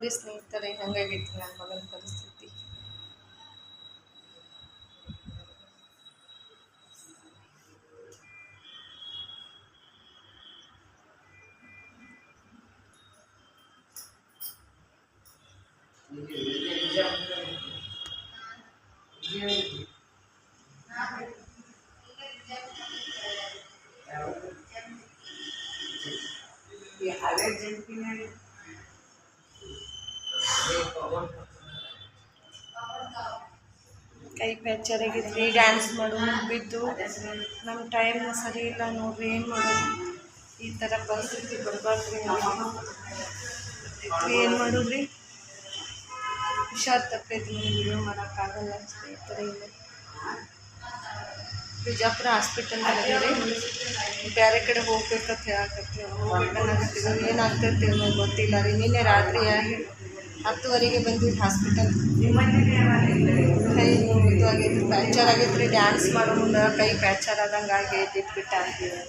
ಸ್ನೇಹಿತರೆ ಹಂಗಾಗೈತಿ ನನ್ನ ಮಗನ ಪರಿಸ್ಥಿತಿ. ಕೈ ಫ್ಯಾಕ್ಚರ್ ಆಗೈತ್ರಿ, ಡ್ಯಾನ್ಸ್ ಮಾಡು ಬಿದ್ದು ನಮ್ಮ ಟೈಮ್ ಸರಿ ಇಲ್ಲ ನೋಡ್ರಿ. ಏನು ಮಾಡೋದು, ಈ ಥರ ಪರಿಸ್ಥಿತಿ ಬರಬಾರ್ದ್ರಿ. ಏನು ಮಾಡೋದ್ರಿ, ಹುಷಾರು ತಪ್ಪೈತಿ. ನೀವು ವಿಡಿಯೋ ಮಾಡೋಕ್ಕಾಗಲ್ಲ ಸ್ನೇಹಿತರೆ. ಇಲ್ಲ ಬಿಜಾಪುರ ಹಾಸ್ಪಿಟಲ್ ರೀ, ಬೇರೆ ಕಡೆ ಹೋಗ್ಬೇಕಂತ ಹೇಳಕತ್ತೀವಿ. ಹೋಗ್ಬೇಕನ್ನಾಗತ್ತೀವಿ, ಏನಾಗ್ತೈತಿ ಗೊತ್ತಿಲ್ಲ ರೀ. ನಿನ್ನೆ ರಾತ್ರಿ 10:00 ಬಂದಿದ್ದು ಹಾಸ್ಪಿಟಲ್. ಕೈ ಇದು ಆಗೈತಿ, ಫ್ಯಾಕ್ಚರ್ ಆಗೈತೆ ರೀ. ಡ್ಯಾನ್ಸ್ ಮಾಡೋ ಮುಂದೆ ಕೈ ಫ್ಯಾಕ್ಚರ್ ಆದಂಗೆ ಆಗೈತಿ, ಬಿಟ್ಟು ಆಗ್ತೀವಿ.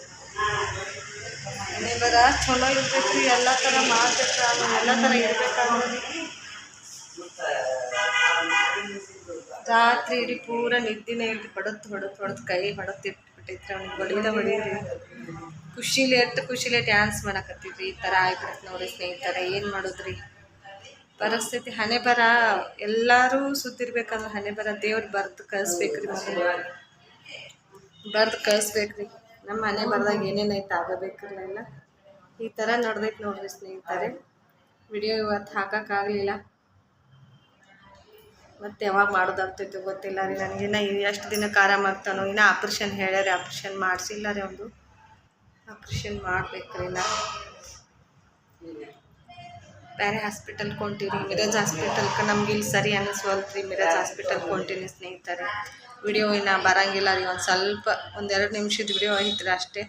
ಬರ ಚಲೋ ಇರ್ಬೇಕು ರೀ, ಎಲ್ಲ ಥರ ಮಾಡ್ಬೇಕು, ಎಲ್ಲ ಥರ ಇರ್ಬೇಕಾಗೋದು. ರಾತ್ರಿ ಇಡೀ ಪೂರ ನಿದ್ದಿನೇ ಇಟ್ಟು ಹೊಡೆದು ಕೈ ಹೊಡೆದಿಟ್ಬಿಟ್ಟೈತ್ರಿ. ಅವ್ನಿಗೆ ಹೊಡೀರಿ ಖುಷಿಲೇ ಡ್ಯಾನ್ಸ್ ಮಾಡಕತ್ತಿದ್ವಿ. ಈ ಥರ ಆಗ್ಬಿಡುತ್ತೆ ನೋಡಿ ಸ್ನೇಹಿತರೆ. ಏನು ಮಾಡೋದ್ರಿ ಪರಿಸ್ಥಿತಿ. ಹಣೆ ಬರ ಎಲ್ಲರೂ ಸುತ್ತಿರ್ಬೇಕಂದ್ರೆ ಹಣೆ ಬರ ದೇವ್ರು ಬರ್ದು ಕಳಿಸ್ಬೇಕ್ರಿ. ಬರ್ದು ಕಳಿಸ್ಬೇಕ್ರಿ. ನಮ್ಮ ಹಣೆ ಬರದಾಗ ಏನೇನೈತೆ ಆಗಬೇಕ್ರಿ. ಎಲ್ಲ ಈ ಥರ ನಡೆದೈತೆ ನೋಡ್ರಿ ಸ್ನೇಹಿತರೆ. ವಿಡಿಯೋ ಇವತ್ತು ಹಾಕೋಕ್ಕಾಗಲಿಲ್ಲ, ಮತ್ತು ಯಾವಾಗ ಮಾಡೋದಾಗ್ತೈತೆ ಗೊತ್ತಿಲ್ಲ ರೀ. ನನಗಿನ್ನ ಎಷ್ಟು ದಿನಕ್ಕೆ ಆರಾಮಾಗ್ತಾನೋ. ಇನ್ನೂ ಆಪ್ರೇಷನ್ ಹೇಳ್ಯಾರಿ, ಆಪ್ರೇಷನ್ ಮಾಡಿಸಿಲ್ಲ ರೀ. ಒಂದು ಆಪ್ರೇಷನ್ ಮಾಡ್ಬೇಕ್ರಿ. ನಾ ಬೇರೆ ಹಾಸ್ಪಿಟಲ್ಗೆ ಹೊಂಟೀವಿ, ಮಿರಾಜ್ ಹಾಸ್ಪಿಟಲ್ಗೆ. ನಮ್ಗೆ ಇಲ್ಲಿ ಸರಿ ಅನ್ನಿಸ್ವಲ್ತ್ರಿ, ಮಿರಾಜ್ ಹಾಸ್ಪಿಟಲ್ಗೆ ಹೊಂಟೀನಿ ಸ್ನೇಹಿತರೆ. ವಿಡಿಯೋ ಇನ್ನೂ ಬರೋಂಗಿಲ್ಲ ರೀ. ಒಂದು ಸ್ವಲ್ಪ 1-2 ನಿಮಿಷದ ವಿಡಿಯೋ ಐತ್ರಿ ಅಷ್ಟೇ.